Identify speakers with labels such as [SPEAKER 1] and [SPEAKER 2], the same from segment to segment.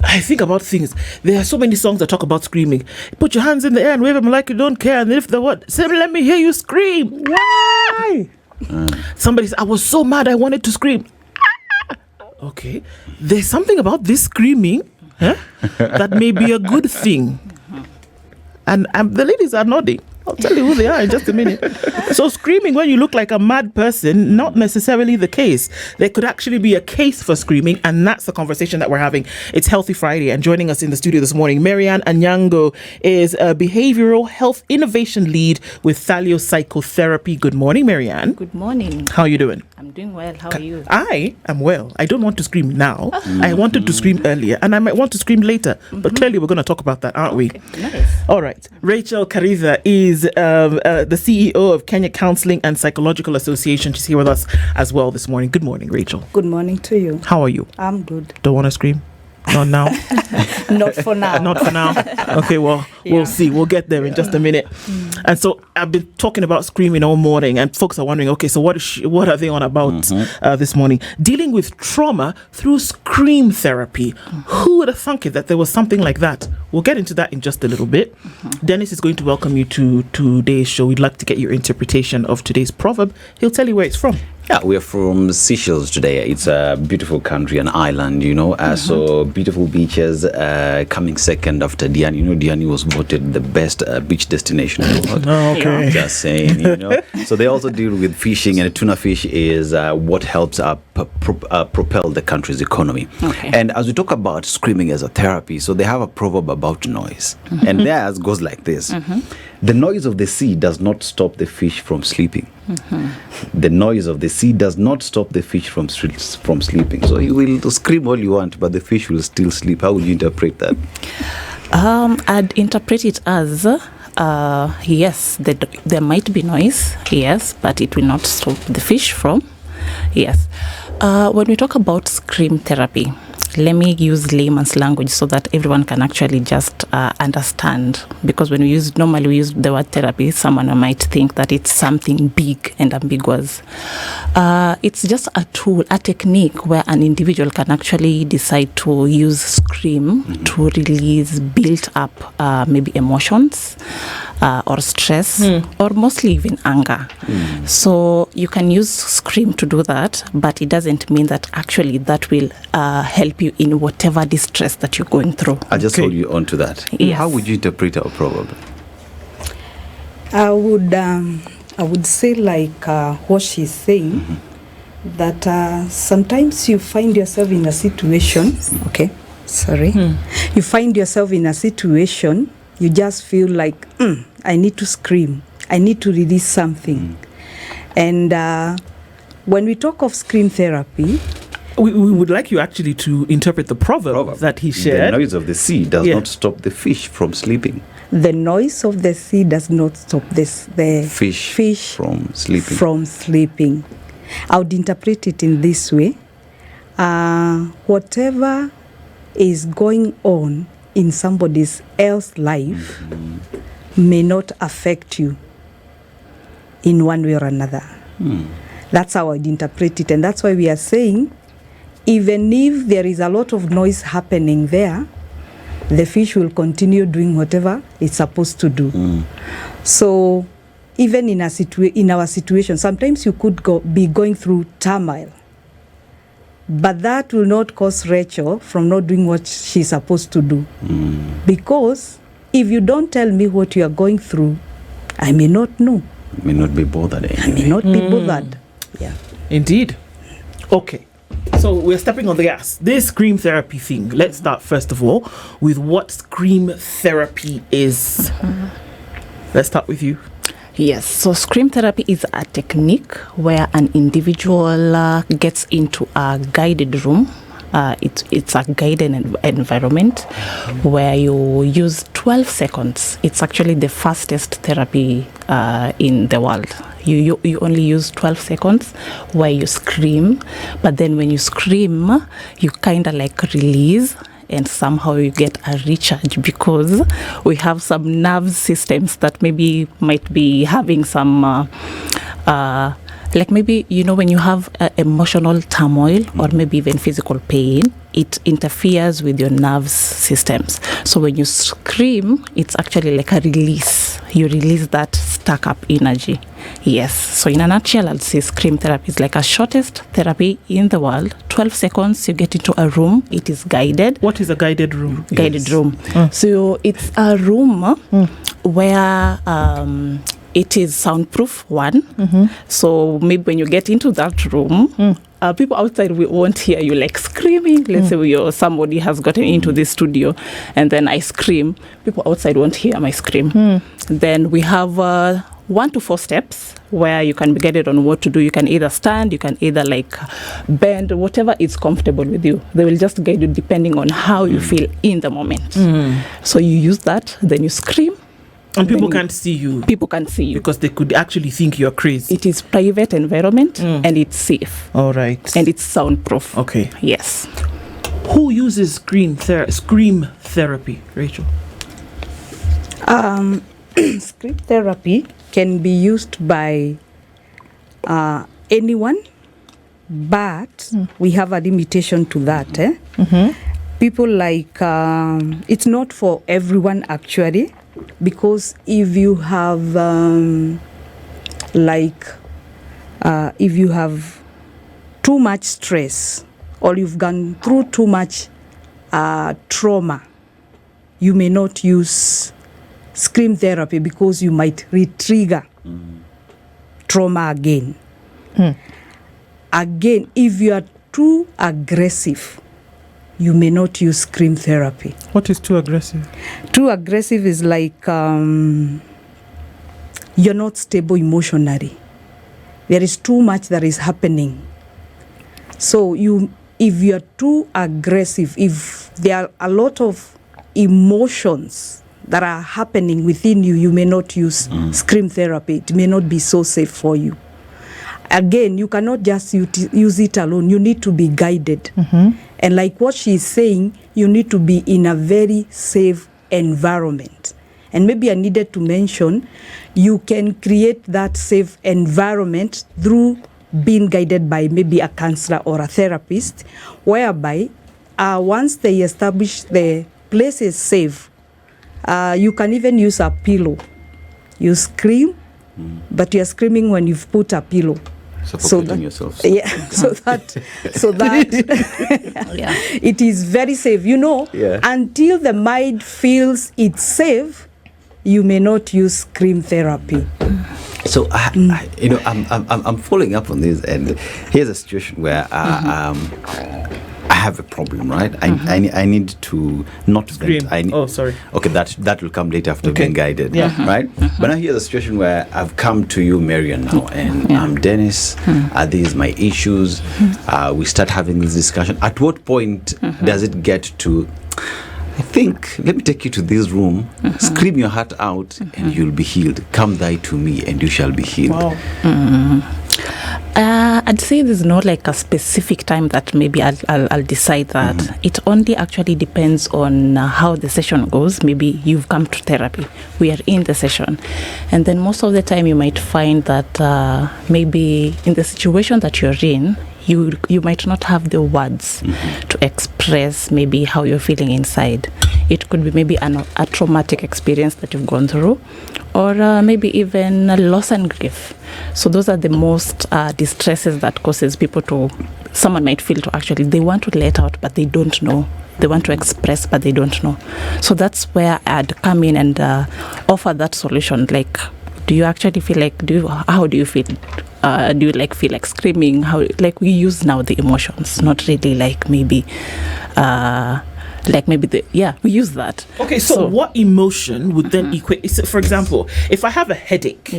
[SPEAKER 1] I think about things. There are so many songs that talk about screaming. Put your hands in the air and wave them like you don't care. And if the what? Say, let me hear you scream. Why? Somebody said, I was so mad I wanted to scream. Okay. There's something about this screaming that may be a good thing. And the ladies are nodding. I'll tell you who they are in just a minute. So screaming when you look like a mad person, not necessarily the case. There could actually be a case for screaming, and that's the conversation that we're having. It's Healthy Friday, and joining us in the studio this morning, Maryanne Anyango is a behavioral health innovation lead with Thalio Psychotherapy. Good morning, Maryanne.
[SPEAKER 2] Good morning.
[SPEAKER 1] How are you doing?
[SPEAKER 2] I'm doing well. How are you?
[SPEAKER 1] I am well. I don't want to scream now. I wanted to scream earlier, and I might want to scream later. But clearly we're going to talk about that, aren't we?
[SPEAKER 2] Nice.
[SPEAKER 1] All right. Rachel Kiaritha is the CEO of Kenya Counselling and Psychological Association. She's here with us as well this morning. Good morning, Rachel.
[SPEAKER 3] Good morning to you.
[SPEAKER 1] How are you?
[SPEAKER 3] I'm good.
[SPEAKER 1] Don't want to scream? Not now?
[SPEAKER 3] Not for now.
[SPEAKER 1] Not for now. Okay, well, we'll see. We'll get there in just a minute. And so I've been talking about screaming all morning, and folks are wondering, okay, so what are they on about this morning? Dealing with trauma through scream therapy. Who would have thunk it that there was something like that? We'll get into that in just a little bit. Dennis is going to welcome you to today's show. We'd like to get your interpretation of today's proverb. He'll tell you where it's from.
[SPEAKER 4] Yeah, we're from Seychelles today. It's a beautiful country, an island, so beautiful beaches, coming second after Diani. Diani was voted the best beach destination in the world.
[SPEAKER 1] Oh, okay.
[SPEAKER 4] Just saying, So they also deal with fishing, and tuna fish is what helps propel the country's economy.
[SPEAKER 2] Okay.
[SPEAKER 4] And as we talk about screaming as a therapy, so they have a proverb about noise. And theirs goes like this. The noise of the sea does not stop the fish from sleeping. The noise of the sea does not stop the fish from sleeping. So you will scream all you want, but the fish will still sleep. How would you interpret that?
[SPEAKER 2] I'd interpret it as, yes, there might be noise, yes, but it will not stop the fish from, yes. When we talk about scream therapy, let me use layman's language so that everyone can actually just understand. Because when we normally use the word therapy, someone might think that it's something big and ambiguous. It's just a tool, a technique where an individual can actually decide to use scream to release built up maybe emotions or stress or mostly even anger. So you can use scream to do that, but it doesn't mean that actually that will help you in whatever distress that you're going through.
[SPEAKER 4] I'll just hold you on to that.
[SPEAKER 2] Yes.
[SPEAKER 4] How would you interpret our proverb?
[SPEAKER 3] I would say like what she's saying, that sometimes you find yourself in a situation, you find yourself in a situation, you just feel like, I need to scream, I need to release something. And when we talk of scream therapy,
[SPEAKER 1] we would like you actually to interpret the proverb that he shared.
[SPEAKER 4] The noise of the sea does not stop the fish from sleeping.
[SPEAKER 3] The noise of the sea does not stop the fish
[SPEAKER 4] from sleeping.
[SPEAKER 3] I would interpret it in this way. Whatever is going on in somebody else's life may not affect you in one way or another. That's how I'd interpret it. And that's why we are saying, even if there is a lot of noise happening there, the fish will continue doing whatever it's supposed to do. So even in our situation, sometimes you could be going through turmoil, but that will not cause Rachel from not doing what she's supposed to do. Because if you don't tell me what you are going through, I may not know.
[SPEAKER 4] May not be bothered anyway.
[SPEAKER 3] I may not be bothered. Yeah.
[SPEAKER 1] Indeed. Okay. So we're stepping on the gas. This scream therapy thing. Let's start first of all with what scream therapy is. Let's start with you.
[SPEAKER 2] Yes, so scream therapy is a technique where an individual gets into a guided room. It's a guided environment where you use 12 seconds. It's actually the fastest therapy in the world. You only use 12 seconds where you scream, but then when you scream, you kind of like release, and somehow you get a recharge because we have some nerve systems that maybe might be having some Like maybe, when you have emotional turmoil or maybe even physical pain, it interferes with your nerves systems. So when you scream, it's actually like a release. You release that stuck up energy. Yes. So in a nutshell, I'll say scream therapy is like a shortest therapy in the world. 12 seconds, you get into a room. It is guided.
[SPEAKER 1] What is a guided room?
[SPEAKER 2] Guided room. So it's a room where it is soundproof, one. So maybe when you get into that room, people outside won't hear you like screaming. Let's say somebody has gotten into the studio and then I scream. People outside won't hear my scream. Then we have 1 to 4 steps where you can be guided on what to do. You can either stand, you can either like bend, whatever is comfortable with you. They will just guide you depending on how you feel in the moment. So you use that, then you scream.
[SPEAKER 1] And people can't see you.
[SPEAKER 2] People can't see you.
[SPEAKER 1] Because they could actually think you're crazy.
[SPEAKER 2] It is private environment and it's safe.
[SPEAKER 1] All right.
[SPEAKER 2] And it's soundproof.
[SPEAKER 1] Okay.
[SPEAKER 2] Yes.
[SPEAKER 1] Who uses scream therapy, Rachel?
[SPEAKER 3] Scream therapy can be used by anyone, but we have a limitation to that. People like, it's not for everyone actually, because if you have if you have too much stress or you've gone through too much trauma, you may not use scream therapy because you might re-trigger trauma again. Again, if you are too aggressive, you may not use scream therapy.
[SPEAKER 1] What is too aggressive?
[SPEAKER 3] Too aggressive is like you're not stable emotionally. There is too much that is happening. So if you're too aggressive, if there are a lot of emotions that are happening within you, you may not use scream therapy. It may not be so safe for you. Again, you cannot just use it alone. You need to be guided. And like what she's saying, you need to be in a very safe environment. And maybe I needed to mention, you can create that safe environment through being guided by maybe a counselor or a therapist, whereby once they establish the place is safe, you can even use a pillow. You scream, but you're screaming when you've put a pillow.
[SPEAKER 4] Suffocating yourself.
[SPEAKER 3] Yeah, so that
[SPEAKER 2] Yeah.
[SPEAKER 3] it is very safe. Until the mind feels it's safe, you may not use scream therapy.
[SPEAKER 4] So I'm following up on this, and here's a situation where I have a problem, right? I need to not
[SPEAKER 1] Scream. Sorry.
[SPEAKER 4] Okay, that will come later after being guided, right? But now here's a situation where I've come to you, Maryanne, now, and I'm Dennis. These are my issues. We start having this discussion. At what point does it get to, I think, let me take you to this room, scream your heart out, and you'll be healed. Come thy to me, and you shall be healed.
[SPEAKER 1] Wow.
[SPEAKER 2] I'd say there's not like a specific time that maybe I'll decide that. It only actually depends on how the session goes. Maybe you've come to therapy, we are in the session, and then most of the time you might find that maybe in the situation that you're in, you might not have the words to express maybe how you're feeling inside. It could be maybe a traumatic experience that you've gone through, or maybe even a loss and grief. So those are the most distresses that causes people to, someone might feel to actually, they want to let out, but they don't know. They want to express, but they don't know. So that's where I'd come in and offer that solution. Like, do you actually feel like, how do you feel? Do you like feel like screaming? How, like, we use now the emotions, not really like maybe we use that.
[SPEAKER 1] Okay, so what emotion would then equate? So for example, if I have a headache,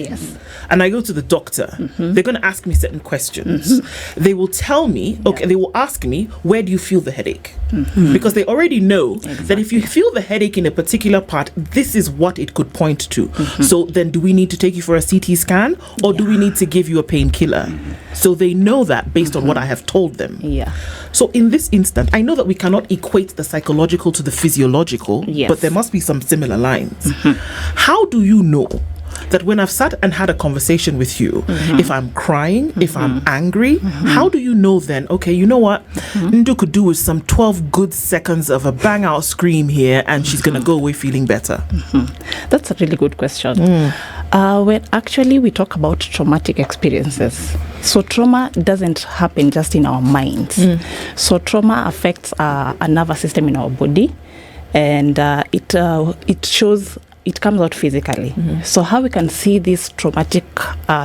[SPEAKER 1] and I go to the doctor, they're going to ask me certain questions. They will tell me, they will ask me, where do you feel the headache? Because they already know that if you feel the headache in a particular part, this is what it could point to. So then do we need to take you for a CT scan, or do we need to give you a painkiller? So they know that based on what I have told them. So in this instant, I know that we cannot equate the psychological to the physiological, but there must be some similar lines. How do you know that when I've sat and had a conversation with you, if I'm crying, if I'm angry, how do you know then, okay, you know what, Ndu could do with some 12 good seconds of a bang out scream here and she's going to go away feeling better?
[SPEAKER 2] That's a really good question. When actually we talk about traumatic experiences, so trauma doesn't happen just in our minds. So trauma affects a nervous system in our body, and it comes out physically. So how we can see these traumatic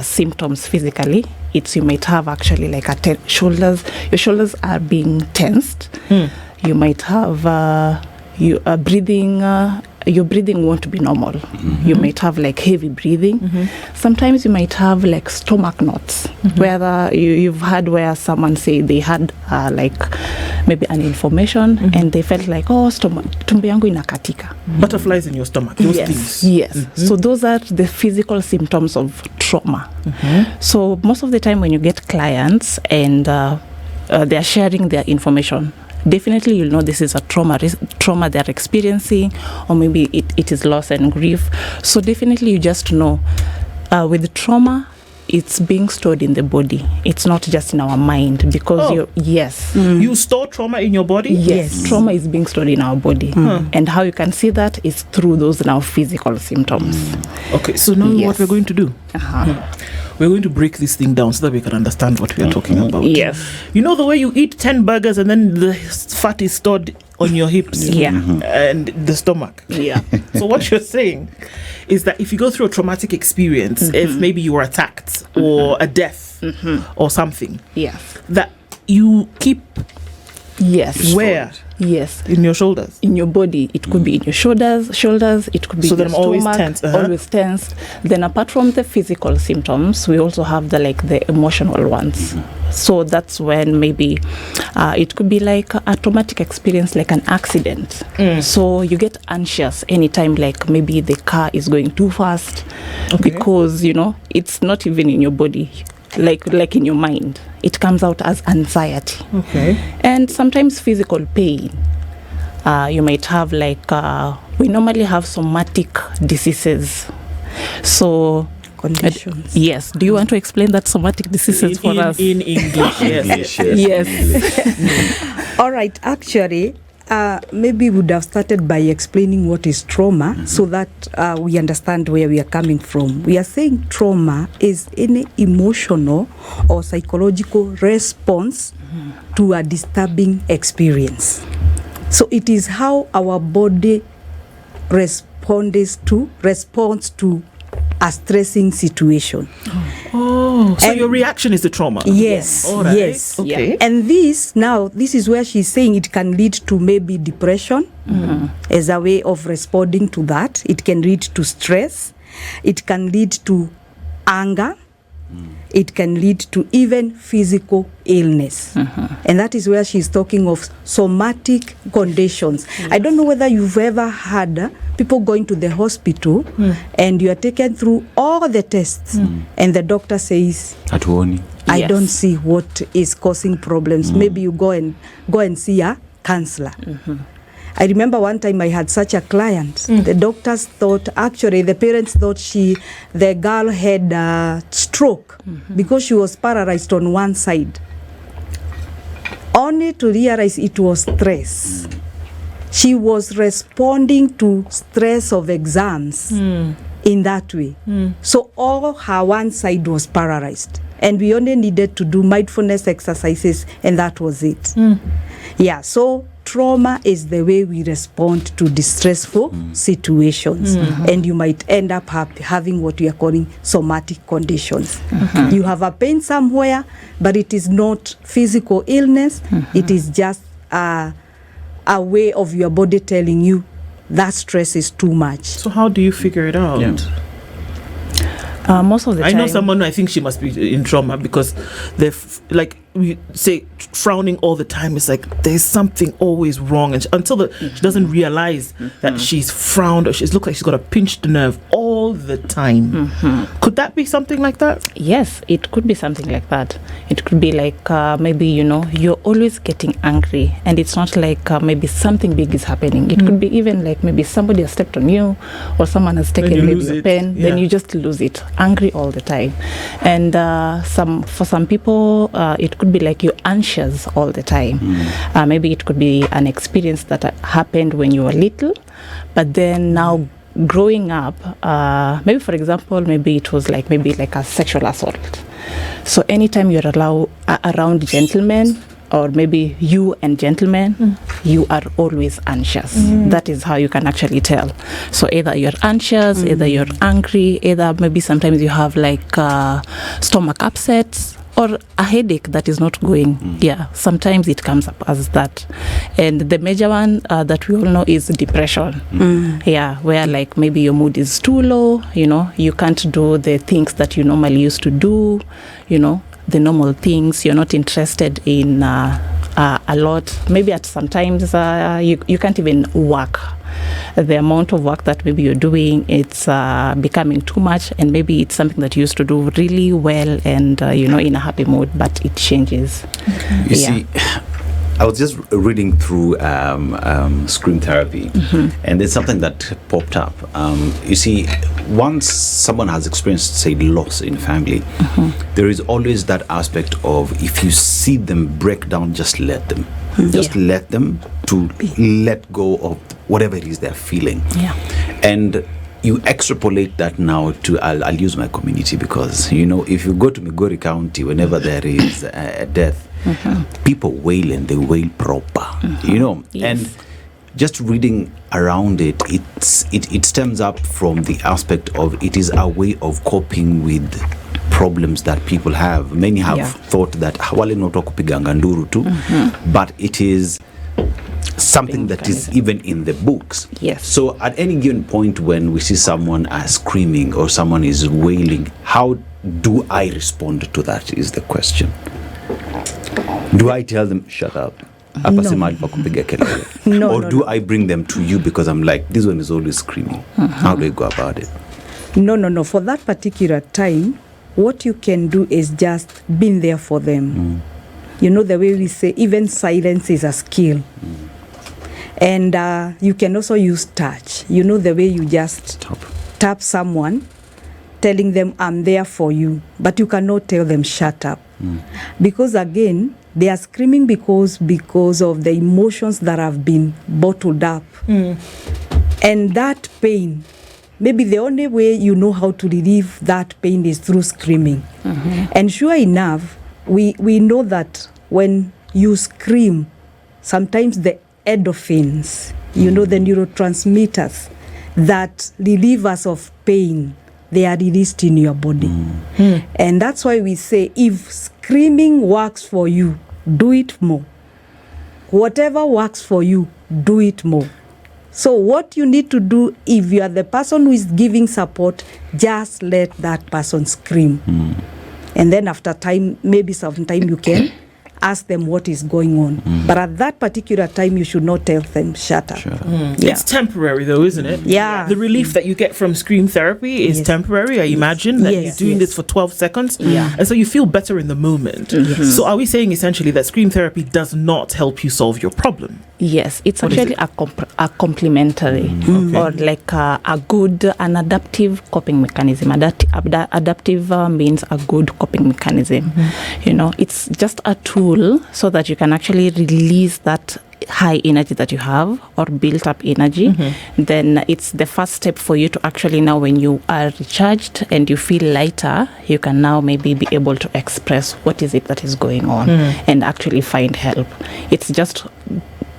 [SPEAKER 2] symptoms physically, it's you might have actually like your shoulders are being tensed. You might have your breathing won't be normal. You might have like heavy breathing. Sometimes you might have like stomach knots, whether you've had where someone say they had like maybe an information and they felt like, oh, tumbo yangu inakatika.
[SPEAKER 1] Butterflies in your stomach, those things.
[SPEAKER 2] Yes. So those are the physical symptoms of trauma. So most of the time when you get clients and they're sharing their information, definitely you'll know this is a trauma they're experiencing, or maybe it is loss and grief. So definitely you just know with trauma, it's being stored in the body. It's not just in our mind, because
[SPEAKER 1] you store trauma in your body?
[SPEAKER 2] Yes, trauma is being stored in our body. And how you can see that is through those now physical symptoms.
[SPEAKER 1] Okay, so now what we're going to do, we're going to break this thing down so that we can understand what we are talking about.
[SPEAKER 2] Yes.
[SPEAKER 1] You know the way you eat 10 burgers and then the fat is stored on your hips and the stomach?
[SPEAKER 2] Yeah.
[SPEAKER 1] So what you're saying is that if you go through a traumatic experience, if maybe you were attacked or a death or something, that you keep where?
[SPEAKER 2] Yes.
[SPEAKER 1] In your shoulders?
[SPEAKER 2] In your body. It could be in your shoulders, it could be in your stomach.
[SPEAKER 1] Always tense.
[SPEAKER 2] Always tense. Then apart from the physical symptoms, we also have the emotional ones. So that's when maybe it could be like a traumatic experience, like an accident. So you get anxious anytime, like maybe the car is going too fast, because, it's not even in your body. Like in your mind, it comes out as anxiety. And sometimes physical pain. You might have we normally have somatic diseases. So
[SPEAKER 3] conditions.
[SPEAKER 2] Yes. Do you want to explain that somatic diseases for us?
[SPEAKER 1] In English, yes.
[SPEAKER 2] Yes.
[SPEAKER 3] All right. Actually, maybe we would have started by explaining what is trauma, so that we understand where we are coming from. We are saying trauma is any emotional or psychological response to a disturbing experience. So it is how our body responds to a stressing situation.
[SPEAKER 1] So your reaction is the trauma?
[SPEAKER 3] Yes.
[SPEAKER 1] All right.
[SPEAKER 3] Yes.
[SPEAKER 1] Okay.
[SPEAKER 3] And this is where she's saying it can lead to maybe depression as a way of responding to that. It can lead to stress. It can lead to anger. It can lead to even physical illness. And that is where she's talking of somatic conditions. I don't know whether you've ever had people going to the hospital and you are taken through all the tests and the doctor says, I don't see what is causing problems. Maybe you go and see a counselor. I remember one time I had such a client. The doctors thought, actually the parents thought the girl had a stroke because she was paralyzed on one side. Only to realize it was stress. She was responding to stress of exams in that way. So all her one side was paralyzed. And we only needed to do mindfulness exercises, and that was it. So trauma is the way we respond to distressful situations. And you might end up having what we are calling somatic conditions. You have a pain somewhere, but it is not physical illness. It is just a way of your body telling you that stress is too much.
[SPEAKER 1] So how do you figure it out?
[SPEAKER 2] Most of the time,
[SPEAKER 1] I know someone, I think she must be in trauma because they're like we say frowning all the time. It's like there's something always wrong, and until she doesn't realize that she's frowned or she looks like she's got a pinched nerve all the time. Could that be something like that?
[SPEAKER 2] Yes, it could be something like that. It could be like maybe, you're always getting angry, and it's not like maybe something big is happening. It could be even like maybe somebody has stepped on you, or someone has taken maybe a pen, then you just lose it. Angry all the time. And for some people, it could be like you're anxious all the time. Maybe it could be an experience that happened when you were little, but then now growing up, maybe for example, maybe it was like a sexual assault. So anytime you're around gentlemen, or maybe you and gentlemen, you are always anxious. That is how you can actually tell. So either you're anxious, either you're angry, either maybe sometimes you have like stomach upsets, or a headache that is not going. Yeah, sometimes it comes up as that. And the major one that we all know is depression. Yeah, where like maybe your mood is too low, you can't do the things that you normally used to do, the normal things. You're not interested in a lot. Maybe at sometimes you can't even work. The amount of work that maybe you're doing, it's becoming too much, and maybe it's something that you used to do really well and in a happy mood, but it changes.
[SPEAKER 4] You see, I was just reading through scream therapy, and there's something that popped up. You see, once someone has experienced, say, loss in family, there is always that aspect of, if you see them break down, just let them. Just let them to let go of whatever it is they're feeling. And you extrapolate that now to, I'll use my community, because, if you go to Migori County, whenever there is a death, people wail, and they wail proper, and just reading around it, it stems up from the aspect of, it is a way of coping with problems that people have. Many have thought that wale noto kupiganga nduru tu, but it is something that is even in the books. So at any given point when we see someone screaming or someone is wailing, how do I respond to that is the question. Do I tell them, shut up?
[SPEAKER 3] No.
[SPEAKER 4] Or do I bring them to you because I'm like, this one is always screaming? How do I go about it?
[SPEAKER 3] No. For that particular time, what you can do is just being there for them. The way we say, even silence is a skill. And you can also use touch. The way you just tap someone, telling them, I'm there for you. But you cannot tell them, shut up. Because again, they are screaming because of the emotions that have been bottled up. And that pain, maybe the only way you know how to relieve that pain is through screaming. And sure enough, we know that when you scream, sometimes the endorphins, the neurotransmitters that relieve us of pain, they are released in your body. And that's why we say, if screaming works for you, do it more. Whatever works for you, do it more. So what you need to do, if you are the person who is giving support, just let that person scream. And then after time, maybe sometime you can ask them what is going on. But at that particular time, you should not tell them, shut up.
[SPEAKER 1] It's temporary though, isn't it?
[SPEAKER 3] Yeah.
[SPEAKER 1] The relief that you get from scream therapy is temporary, I imagine, that you're doing this for 12 seconds. And so you feel better in the moment. So are we saying essentially that scream therapy does not help you solve your problem?
[SPEAKER 2] Yes, it's actually a complementary or like an adaptive coping mechanism. Adaptive means a good coping mechanism. It's just a tool so that you can actually release that high energy that you have or built up energy. Then it's the first step for you to actually, now when you are recharged and you feel lighter, you can now maybe be able to express what is it that is going on and actually find help. It's just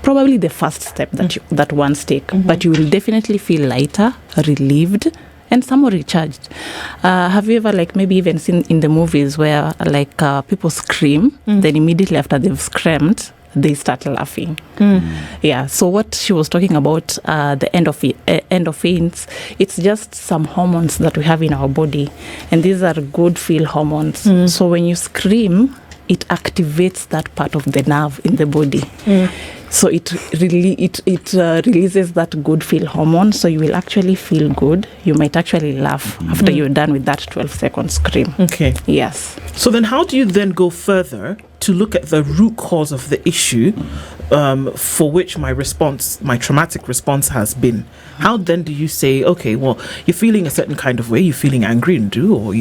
[SPEAKER 2] probably the first step that one's take, but you will definitely feel lighter, relieved, and somewhat recharged. Have you ever maybe even seen in the movies where people scream, then immediately after they've screamed, they start laughing? Yeah, so what she was talking about, the endorphins, it's just some hormones that we have in our body, and these are good feel hormones. So when you scream, it activates that part of the nerve in the body. So it releases that good feel hormone. So you will actually feel good. You might actually laugh after you're done with that 12-second scream.
[SPEAKER 1] Okay.
[SPEAKER 2] Yes.
[SPEAKER 1] So then how do you then go further to look at the root cause of the issue for which my traumatic response has been? How then do you say, okay, well, you're feeling a certain kind of way, you're feeling angry and or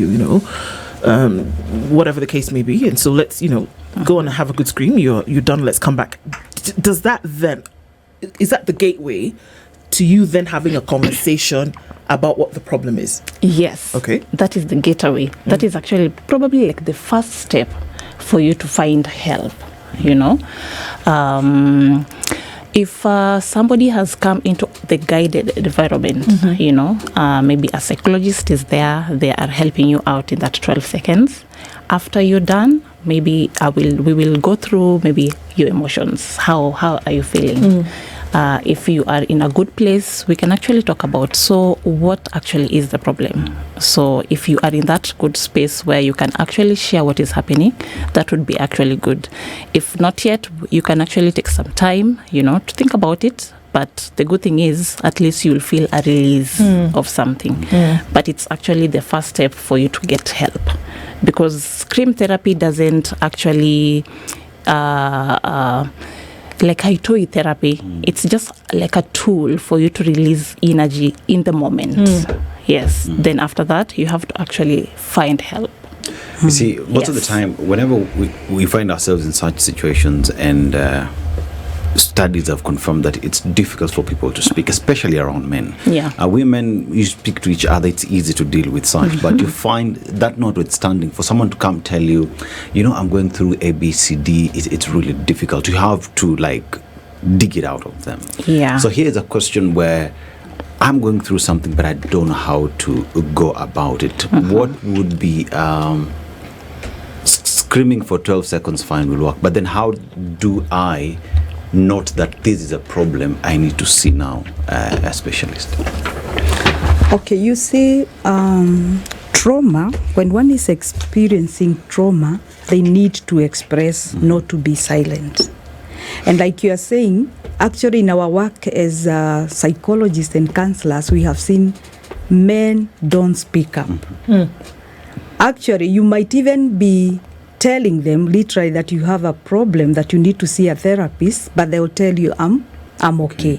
[SPEAKER 1] whatever the case may be, and so let's, go and have a good scream, you're done, let's come back. Is that the gateway to you then having a conversation about what the problem is? Yes. Okay.
[SPEAKER 2] That is the gateway. That is actually probably like the first step for you to find help, If somebody has come into the guided environment, maybe a psychologist is there, they are helping you out in that 12 seconds. After you're done, maybe we will go through maybe your emotions. How are you feeling? If you are in a good place, we can actually talk about, so what actually is the problem? So if you are in that good space where you can actually share what is happening, that would be actually good. If not yet, you can actually take some time, to think about it. But the good thing is, at least you'll feel a release of something. But it's actually the first step for you to get help. Because scream therapy doesn't actually... like Haitoi therapy, it's just like a tool for you to release energy in the moment. Yes. Then after that, you have to actually find help.
[SPEAKER 4] You see, most of the time, whenever we find ourselves in such situations, and studies have confirmed that it's difficult for people to speak, especially around men. Women, you speak to each other, it's easy to deal with such, but you find that notwithstanding, for someone to come tell you, I'm going through A, B, C, D, it's really difficult. You have to dig it out of them. So here's a question where I'm going through something, but I don't know how to go about it. What would be screaming for 12 seconds fine will work, but then how do I note that this is a problem I need to see now a specialist?
[SPEAKER 3] Okay, you see, trauma, when one is experiencing trauma, they need to express, not to be silent. And like you are saying, actually in our work as psychologists and counselors, we have seen men don't speak up. Actually, you might even be telling them literally that you have a problem, that you need to see a therapist, but they will tell you, I'm okay.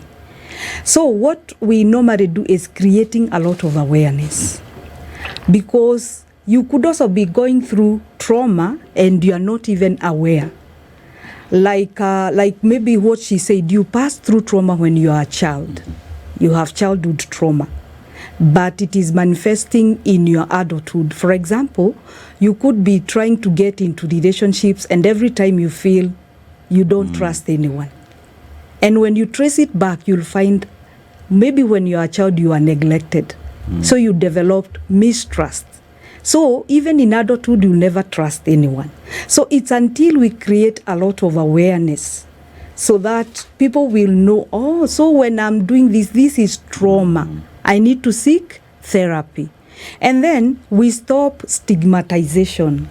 [SPEAKER 3] So what we normally do is creating a lot of awareness, because you could also be going through trauma and you are not even aware. Like maybe what she said, you passed through trauma when you are a child. You have childhood trauma, but it is manifesting in your adulthood. For example, you could be trying to get into relationships, and every time you feel you don't trust anyone. And when you trace it back, you'll find maybe when you are a child, you are neglected. So you developed mistrust. So even in adulthood, you never trust anyone. So it's until we create a lot of awareness so that people will know, so when I'm doing this is trauma. I need to seek therapy. And then we stop stigmatization.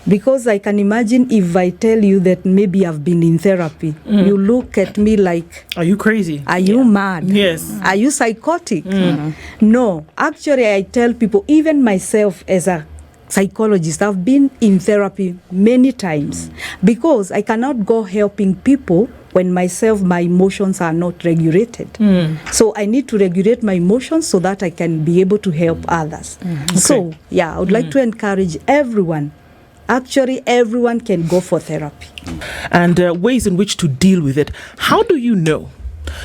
[SPEAKER 3] Because I can imagine if I tell you that maybe I've been in therapy, you look at me like,
[SPEAKER 1] are you crazy?
[SPEAKER 3] Are you mad?
[SPEAKER 1] Yes.
[SPEAKER 3] Are you psychotic? No. Actually, I tell people, even myself as a psychologist, I've been in therapy many times because I cannot go helping people when myself, my emotions are not regulated. So I need to regulate my emotions so that I can be able to help others. Okay. So, I would like to encourage everyone. Actually, everyone can go for therapy.
[SPEAKER 1] And ways in which to deal with it. How do you know?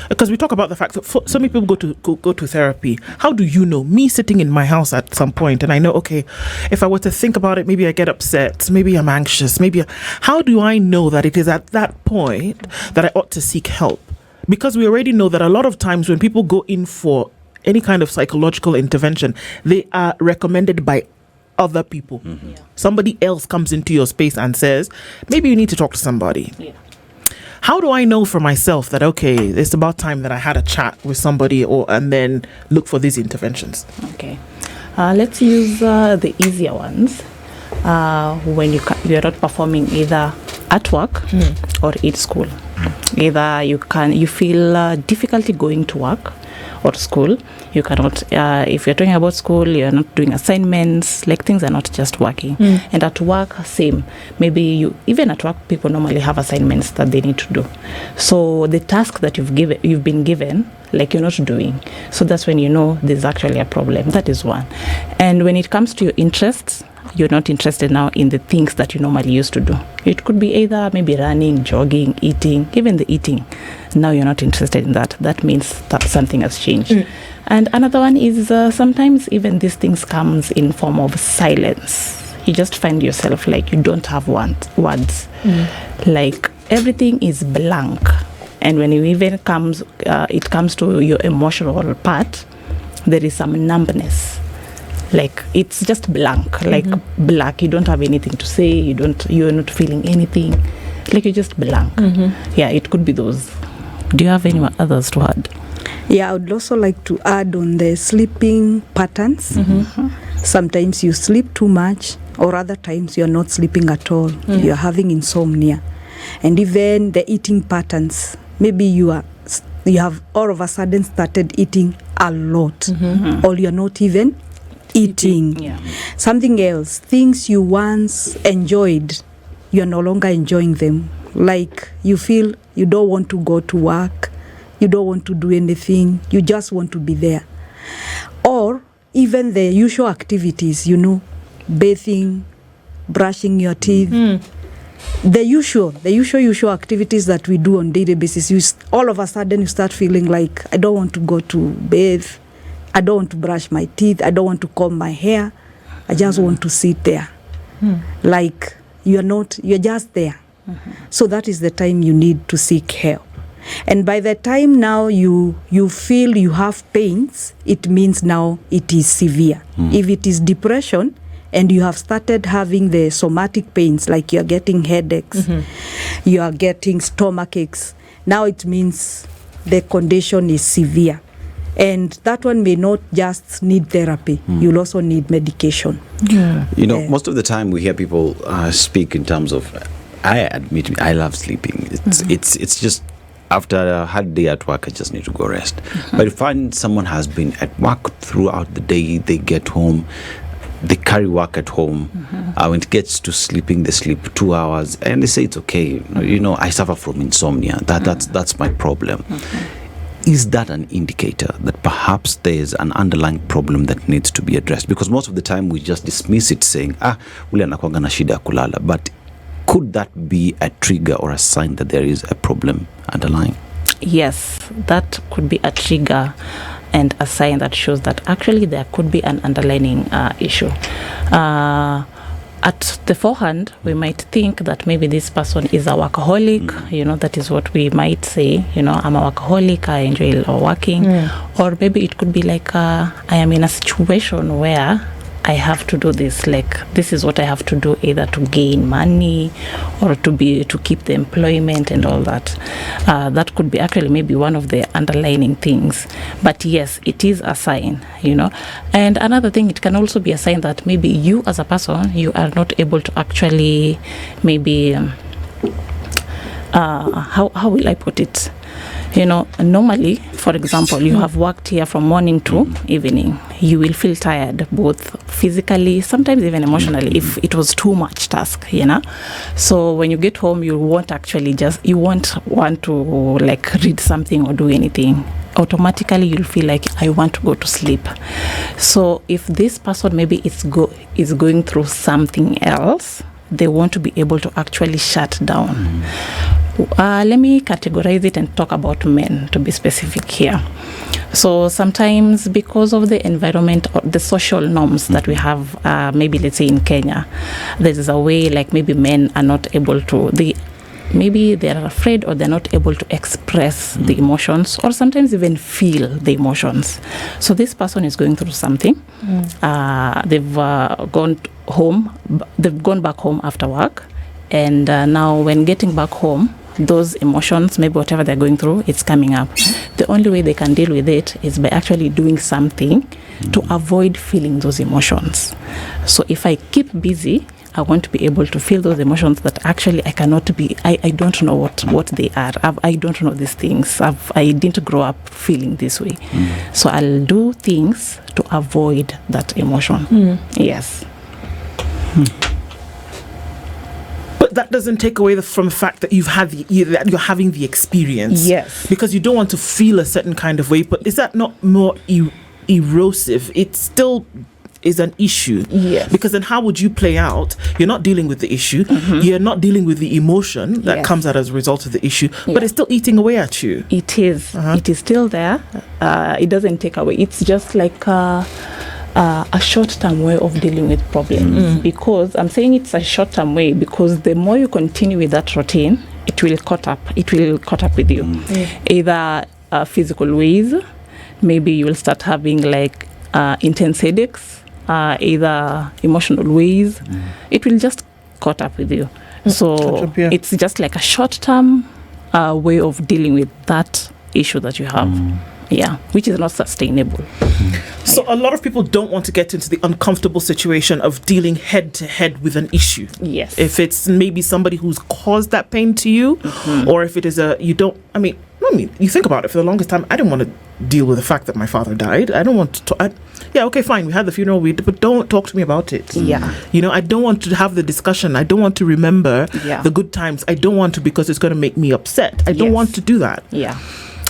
[SPEAKER 1] Because we talk about the fact that so many people go to therapy. How do you know? Me sitting in my house at some point, and I know, okay, if I were to think about it, maybe I get upset, maybe I'm anxious, how do I know that it is at that point that I ought to seek help? Because we already know that a lot of times when people go in for any kind of psychological intervention, they are recommended by other people. Somebody else comes into your space and says, maybe you need to talk to somebody. How do I know for myself that, okay, it's about time that I had a chat with somebody and then look for these interventions?
[SPEAKER 2] Okay. Let's use the easier ones. when you're not performing either at work or in school. Either you feel difficulty going to work or school. You cannot, if you're talking about school, you're not doing assignments, like things are not just working. And at work, same. Maybe even at work, people normally have assignments that they need to do. So the task that you've been given, like you're not doing. So that's when you know there's actually a problem. That is one. And when it comes to your interests, you're not interested now in the things that you normally used to do. It could be either maybe running, jogging, eating, even the eating. Now you're not interested in that. That means that something has changed. And another one is sometimes even these things comes in form of silence. You just find yourself like you don't have words. Like everything is blank. And when it comes to your emotional part, there is some numbness. Like it's just blank, like black. You don't have anything to say. You're not feeling anything. Like you're just blank. Yeah, it could be those. Do you have any others to add?
[SPEAKER 3] Yeah, I would also like to add on the sleeping patterns. Sometimes you sleep too much, or other times you're not sleeping at all. You're having insomnia. And even the eating patterns. Maybe you have all of a sudden started eating a lot, or you're not even eating.
[SPEAKER 2] Yeah.
[SPEAKER 3] Something else, things you once enjoyed, you're no longer enjoying them. Like you feel you don't want to go to work, you don't want to do anything, you just want to be there. Or even the usual activities, bathing, brushing your teeth, the usual activities that we do on daily basis. All of a sudden you start feeling like, I don't want to go to bathe, I don't want to brush my teeth, I don't want to comb my hair, I just want to sit there. Like you're just there. So that is the time you need to seek help. And by the time now you feel you have pains, it means now it is severe. If it is depression and you have started having the somatic pains, like you're getting headaches, you are getting stomach aches, now it means the condition is severe. And that one may not just need therapy. You'll also need medication.
[SPEAKER 4] Most of the time we hear people speak in terms of, I admit I love sleeping. It's just after a hard day at work, I just need to go rest. But if someone has been at work throughout the day, they get home, they carry work at home. When it gets to sleeping, they sleep 2 hours, and they say it's okay. I suffer from insomnia. That's my problem. Is that an indicator that perhaps there's an underlying problem that needs to be addressed? Because most of the time we just dismiss it saying, ule anakuanga na shida ya kulala. But could that be a trigger or a sign that there is a problem underlying?
[SPEAKER 2] Yes, that could be a trigger and a sign that shows that actually there could be an underlying issue. At the forehand, we might think that maybe this person is a workaholic. That is what we might say. I'm a workaholic, I enjoy working. Or maybe it could be like I am in a situation where I have to do this. Like this is what I have to do, either to gain money or to keep the employment and all that. That could be actually maybe one of the underlying things. But yes, it is a sign, And another thing, it can also be a sign that maybe you as a person, you are not able to actually maybe, how will I put it? Normally, for example, you have worked here from morning to evening. You will feel tired, both physically, sometimes even emotionally, if it was too much task, So when you get home, you won't want to like read something or do anything. Automatically, you'll feel like, I want to go to sleep. So if this person maybe is going through something else, they want to be able to actually shut down. Let me categorize it and talk about men, to be specific here. So sometimes because of the environment or the social norms that we have, maybe let's say in Kenya, there's a way like maybe men are not able to, maybe they're afraid or they're not able to express the emotions or sometimes even feel the emotions. So this person is going through something. They've gone back home after work. And now when getting back home, those emotions, maybe whatever they're going through, it's coming up. The only way they can deal with it is by actually doing something to avoid feeling those emotions. So if I keep busy, I want to be able to feel those emotions that actually I cannot be, I don't know what they are. I don't know these things. I didn't grow up feeling this way. So I'll do things to avoid that emotion. Yes.
[SPEAKER 1] But that doesn't take away from the fact that that you're having the experience.
[SPEAKER 2] Yes.
[SPEAKER 1] Because you don't want to feel a certain kind of way. But is that not more erosive? It still is an issue.
[SPEAKER 2] Yes.
[SPEAKER 1] Because then how would you play out? You're not dealing with the issue. You're not dealing with the emotion that comes out as a result of the issue. But it's still eating away at you.
[SPEAKER 2] It is. It is still there. It doesn't take away. It's just like a short-term way of dealing with problems. Because I'm saying it's a short-term way because the more you continue with that routine, it will caught up with you. Either physical ways, maybe you will start having like intense headaches, either emotional ways. It will just caught up with you. So it's just like a short-term way of dealing with that issue that you have. Which is not sustainable.
[SPEAKER 1] So a lot of people don't want to get into the uncomfortable situation of dealing head to head with an issue.
[SPEAKER 2] Yes.
[SPEAKER 1] If it's maybe somebody who's caused that pain to you, or if it is you think about it. For the longest time, I didn't want to deal with the fact that my father died. I don't want to. Okay, fine. We had the funeral, but don't talk to me about it.
[SPEAKER 2] Yeah.
[SPEAKER 1] I don't want to have the discussion. I don't want to remember the good times. I don't want to because it's going to make me upset. I don't want to do that.
[SPEAKER 2] Yeah.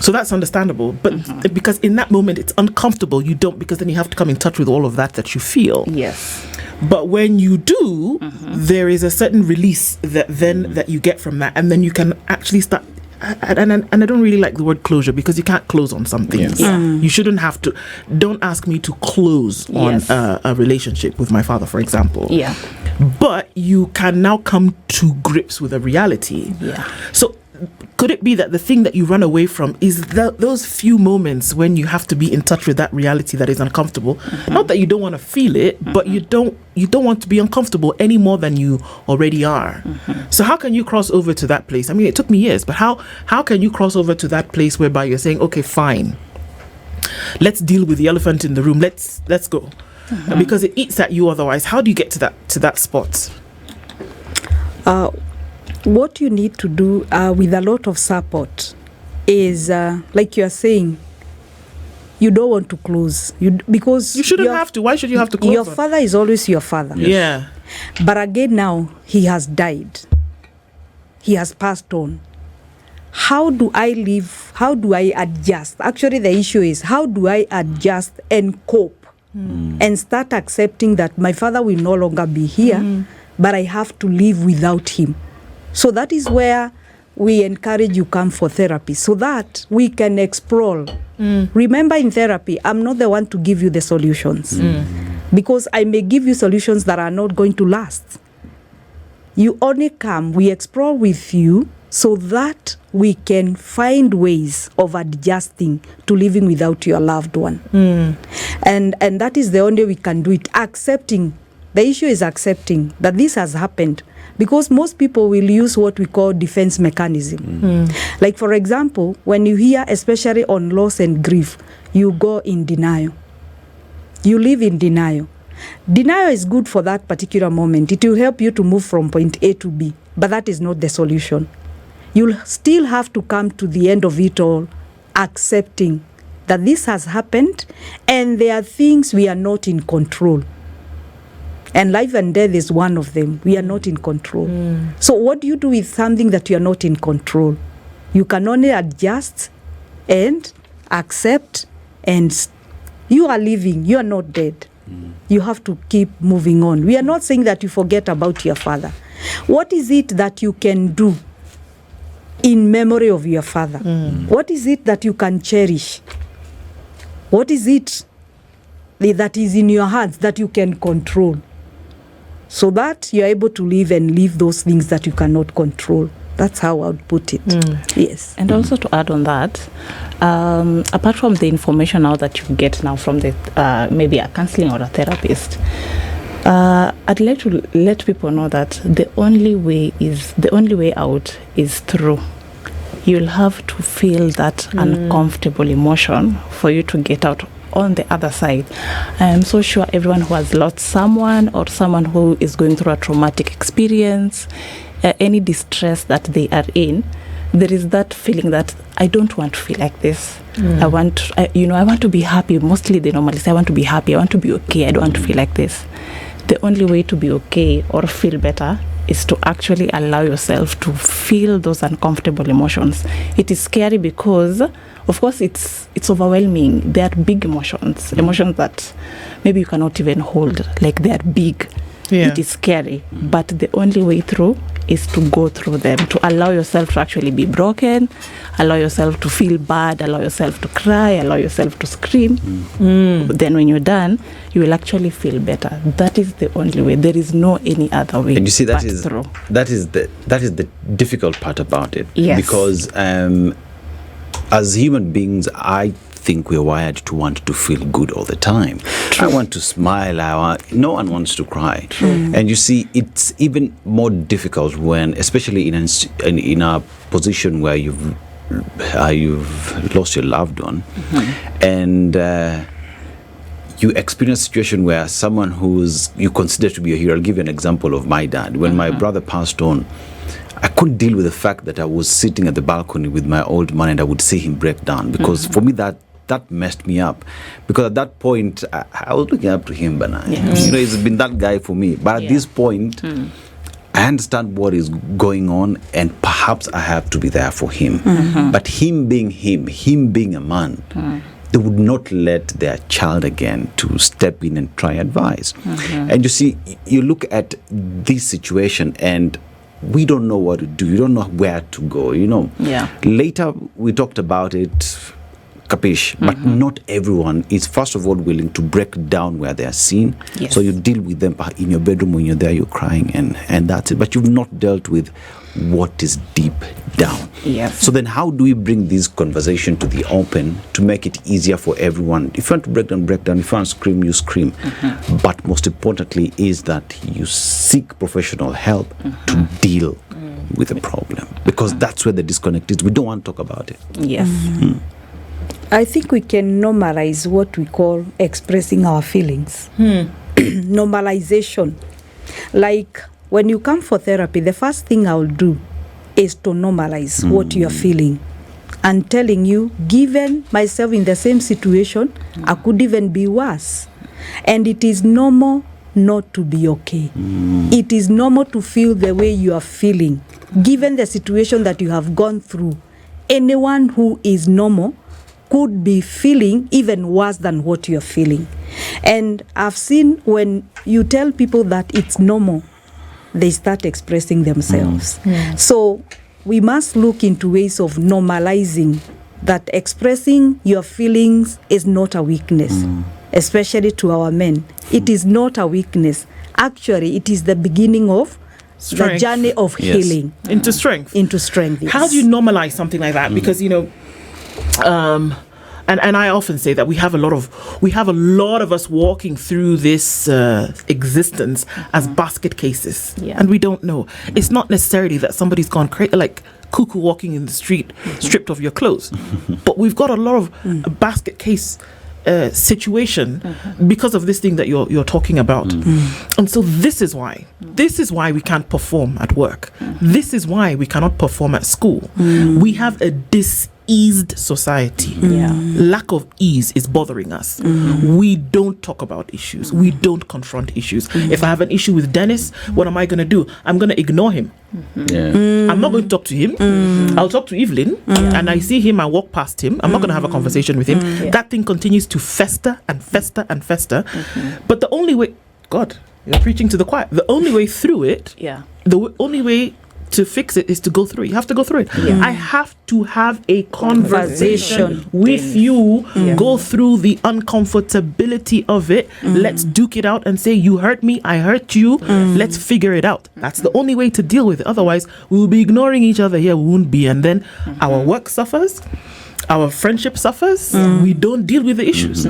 [SPEAKER 1] So that's understandable, but because in that moment it's uncomfortable, you don't, because then you have to come in touch with all of that you feel.
[SPEAKER 2] Yes.
[SPEAKER 1] But when you do, there is a certain release that you get from that, and then you can actually start. And I don't really like the word closure because you can't close on something.
[SPEAKER 4] Yes.
[SPEAKER 1] You shouldn't have to. Don't ask me to close on a relationship with my father, for example.
[SPEAKER 2] Yeah.
[SPEAKER 1] But you can now come to grips with a reality.
[SPEAKER 2] Yeah.
[SPEAKER 1] So could it be that the thing that you run away from is those few moments when you have to be in touch with that reality that is uncomfortable? Not that you don't want to feel it, but you don't want to be uncomfortable any more than you already are. So how can you cross over to that place? I mean, it took me years, but how can you cross over to that place whereby you're saying, okay, fine, let's deal with the elephant in the room. Let's go, because it eats at you otherwise. How do you get to that spot?
[SPEAKER 3] What you need to do with a lot of support is, like you are saying, you don't want to close. Because
[SPEAKER 1] you shouldn't have to. Why should you have to close?
[SPEAKER 3] Your father is always your father.
[SPEAKER 1] Yes. Yeah.
[SPEAKER 3] But again, now he has died. He has passed on. How do I live? How do I adjust? Actually, the issue is, how do I adjust and cope and start accepting that my father will no longer be here, but I have to live without him? So that is where we encourage you come for therapy so that we can explore. Remember, in therapy, I'm not the one to give you the solutions because I may give you solutions that are not going to last. You only come, we explore with you so that we can find ways of adjusting to living without your loved one. And that is the only way we can do it. Accepting. The issue is accepting that this has happened. Because most people will use what we call defense mechanism. Like, for example, when you hear, especially on loss and grief, you go in denial. You live in denial. Denial is good for that particular moment. It will help you to move from point A to B, but that is not the solution. You'll still have to come to the end of it all, accepting that this has happened and there are things we are not in control. And life and death is one of them. We are not in control. So what do you do with something that you are not in control? You can only adjust and accept, and you are living. You are not dead. You have to keep moving on. We are not saying that you forget about your father. What is it that you can do in memory of your father? What is it that you can cherish? What is it that is in your hands that you can control? So that you're able to live and live those things that you cannot control. That's how I would put it. Yes.
[SPEAKER 2] And also to add on that, apart from the information now that you get now from the maybe a counseling or a therapist, I'd like to let people know that the only way out is through. You'll have to feel that uncomfortable emotion for you to get out on the other side. I am so sure everyone who has lost someone or someone who is going through a traumatic experience, any distress that they are in, there is that feeling that I don't want to feel like this. I want to be happy. Mostly they normally say, I want to be happy. I want to be okay. I don't want to feel like this. The only way to be okay or feel better is to actually allow yourself to feel those uncomfortable emotions. It is scary because, of course, it's overwhelming. They are big emotions that maybe you cannot even hold. Like, they are big.
[SPEAKER 1] Yeah.
[SPEAKER 2] It is scary. But the only way through is to go through them, to allow yourself to actually be broken, allow yourself to feel bad, allow yourself to cry, allow yourself to scream. Then when you're done, you will actually feel better. That is the only way. There is no any other way.
[SPEAKER 4] And you see, that is
[SPEAKER 2] through.
[SPEAKER 4] that is the difficult part about it.
[SPEAKER 2] Yes.
[SPEAKER 4] Because as human beings, I think we're wired to want to feel good all the time. True. I want to smile. No one wants to cry. True. And you see, it's even more difficult when, especially in a position where you've lost your loved one, and you experience a situation where someone who's you consider to be a hero. I'll give you an example of my dad. When my brother passed on, I couldn't deal with the fact that I was sitting at the balcony with my old man and I would see him break down, because for me that messed me up, because at that point I was looking up to him, but he's been that guy for me. But at this point, I understand what is going on, and perhaps I have to be there for him. But him being a man, they would not let their child again to step in and try advice. And you see, you look at this situation and we don't know what to do. You don't know where to go, Later we talked about it, capiche, but not everyone is, first of all, willing to break down where they are seen.
[SPEAKER 2] Yes.
[SPEAKER 4] So you deal with them in your bedroom. When you're there, you're crying, and that's it. But you've not dealt with what is deep down.
[SPEAKER 2] Yes.
[SPEAKER 4] So then how do we bring this conversation to the open to make it easier for everyone? If you want to break down. If you want to scream, you scream. But most importantly is that you seek professional help to deal with the problem, because that's where the disconnect is. We don't want to talk about it.
[SPEAKER 2] Yes.
[SPEAKER 3] I think we can normalize what we call expressing our feelings. Normalization. Like, when you come for therapy, the first thing I'll do is to normalize what you're feeling. And telling you, given myself in the same situation, I could even be worse. And it is normal not to be okay. It is normal to feel the way you are feeling, given the situation that you have gone through. Anyone who is normal could be feeling even worse than what you're feeling. And I've seen when you tell people that it's normal, they start expressing themselves. So we must look into ways of normalizing that expressing your feelings is not a weakness, especially to our men. It is not a weakness. Actually, it is the beginning of
[SPEAKER 1] Strength.
[SPEAKER 3] the journey of healing.
[SPEAKER 1] Into strength.
[SPEAKER 3] Yes.
[SPEAKER 1] How do you normalize something like that? Because, and I often say that we have a lot of us walking through this existence as basket cases, and we don't know. It's not necessarily that somebody's gone crazy, like cuckoo walking in the street, stripped of your clothes, but we've got a lot of a basket case situation because of this thing that you're talking about. And so this is why we can't perform at work. This is why we cannot perform at school. We have a diseased society. Lack of ease is bothering us. We don't talk about issues. We don't confront issues. If I have an issue with Dennis, what am I going to do? I'm going to ignore him. I'm not going to talk to him. I'll talk to Evelyn, and I see him, I walk past him. I'm not going to have a conversation with him. That thing continues to fester and fester and fester. But the only way, God, you're preaching to the choir. The only way through it, the only way to fix it is to go through it. You have to go through it. I have to have a conversation with you, go through the uncomfortability of it. Let's duke it out and say, you hurt me, I hurt you. Let's figure it out. That's the only way to deal with it. Otherwise, we will be ignoring each other here. We won't be. And then our work suffers. our friendship suffers. We don't deal with the issues.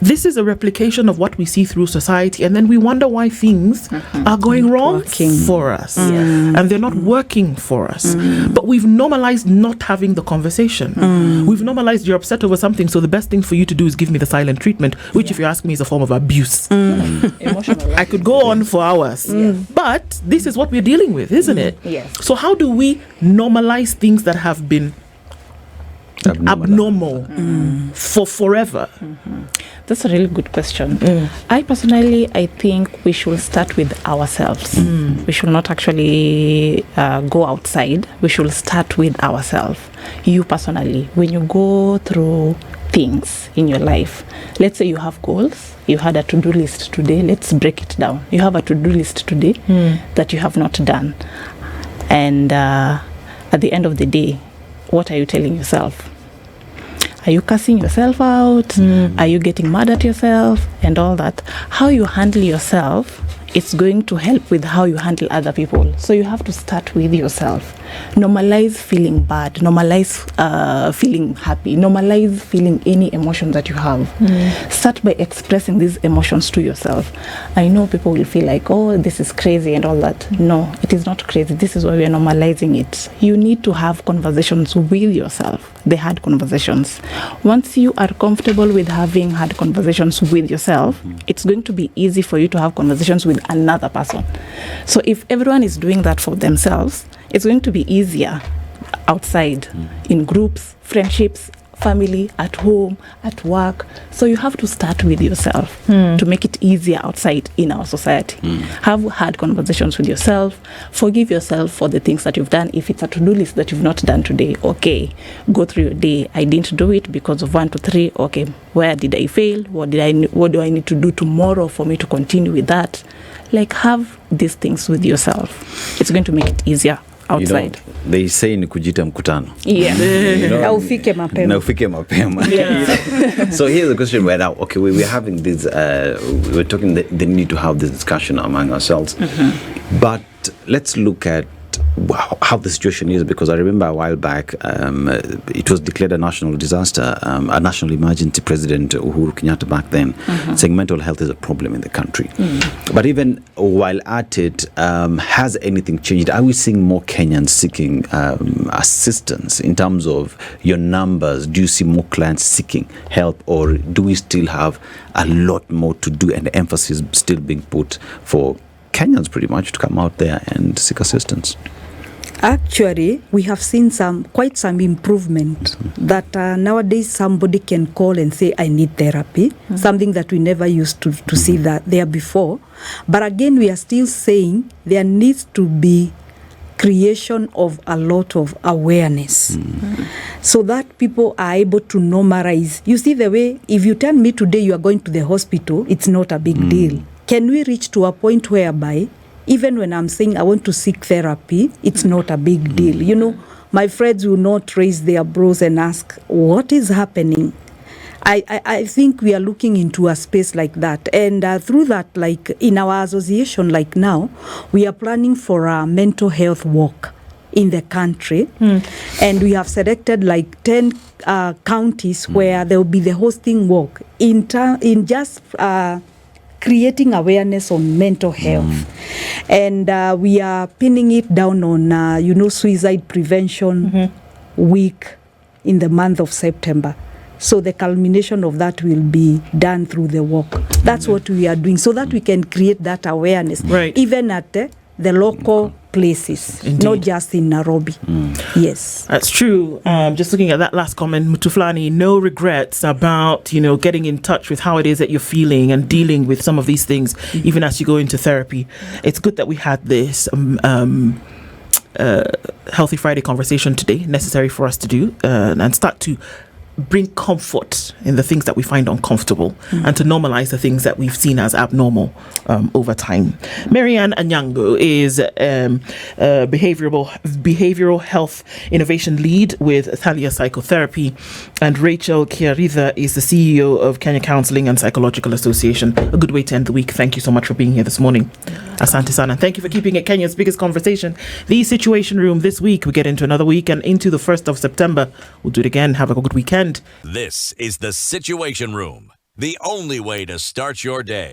[SPEAKER 1] This is a replication of what we see through society, and then we wonder why things are going wrong for us, and they're not working for us. But we've normalized not having the conversation. We've normalized you're upset over something, so the best thing for you to do is give me the silent treatment, which, if you ask me, is a form of abuse.
[SPEAKER 2] Emotional.
[SPEAKER 1] I could go on for hours, but this is what we're dealing with, isn't it?
[SPEAKER 2] Yes.
[SPEAKER 1] So how do we normalize things that have been abnormal for forever?
[SPEAKER 2] That's a really good question. I think we should start with ourselves. We should not actually go outside. We should start with ourselves. You personally, when you go through things in your life, let's say you have goals, you had a to-do list today, let's break it down. You have a to-do list today that you have not done. And at the end of the day, what are you telling yourself? Are you cussing yourself out? Are you getting mad at yourself and all that? How you handle yourself, it's going to help with how you handle other people. So you have to start with yourself. Normalize feeling bad. Normalize feeling happy. Normalize feeling any emotion that you have. Start by expressing these emotions to yourself. I know people will feel like, oh, this is crazy and all that. No, it is not crazy. This is why we are normalizing it. You need to have conversations with yourself. The hard conversations. Once you are comfortable with having hard conversations with yourself, it's going to be easy for you to have conversations with another person. So if everyone is doing that for themselves, it's going to be easier outside, in groups, friendships, family, at home, at work. So you have to start with yourself to make it easier outside in our society. Have hard conversations with yourself. Forgive yourself for the things that you've done. If it's a to-do list that you've not done today, okay, go through your day. I didn't do it because of 1, 2, 3. Okay, where did I fail? What do I need to do tomorrow for me to continue with that? Like, have these things with yourself. It's going to make it easier outside.
[SPEAKER 4] You know, they say ni kujita mkutano.
[SPEAKER 2] Yeah.
[SPEAKER 3] Na ufike mapema.
[SPEAKER 4] Na ufike mapema. So here's the question right now. Okay, we're having this, we're talking the need to have this discussion among ourselves. But let's look at how the situation is, because I remember a while back, it was declared a national disaster, a national emergency. President Uhuru Kenyatta back then saying mental health is a problem in the country. But even while at it, has anything changed? Are we seeing more Kenyans seeking assistance in terms of your numbers? Do you see more clients seeking help, or do we still have a lot more to do and the emphasis still being put for Kenyans pretty much to come out there and seek assistance?
[SPEAKER 3] Actually, we have seen quite some improvement that nowadays somebody can call and say, I need therapy, something that we never used to see that there before. But again, we are still saying there needs to be creation of a lot of awareness so that people are able to normalize. You see, the way, if you tell me today you are going to the hospital, it's not a big deal. Can we reach to a point whereby even when I'm saying I want to seek therapy, it's not a big deal? You know, my friends will not raise their brows and ask, what is happening? I think we are looking into a space like that. And through that, like in our association, like now, we are planning for a mental health walk in the country. And we have selected like 10 counties where there will be the hosting walk in just creating awareness on mental health. And we are pinning it down on, suicide prevention week in the month of September. So the culmination of that will be done through the walk. That's what we are doing, so that we can create that awareness, even at the local places, not just in Nairobi. Yes,
[SPEAKER 1] that's true. Just looking at that last comment, Mutuflani, no regrets about getting in touch with how it is that you're feeling and dealing with some of these things, even as you go into therapy. It's good that we had this Healthy Friday conversation today, necessary for us to do, and start to bring comfort in the things that we find uncomfortable and to normalize the things that we've seen as abnormal over time. Maryanne Anyango is behavioral health innovation lead with Thalia Psychotherapy, And Rachel Kiaritha is the CEO of Kenya Counselling and Psychological Association. A good way to end the week. Thank you so much for being here this morning. Asante sana. Thank you for keeping it Kenya's biggest conversation. The Situation Room this week. We get into another week and into the 1st of September. We'll do it again. Have a good weekend.
[SPEAKER 5] This is the Situation Room, the only way to start your day.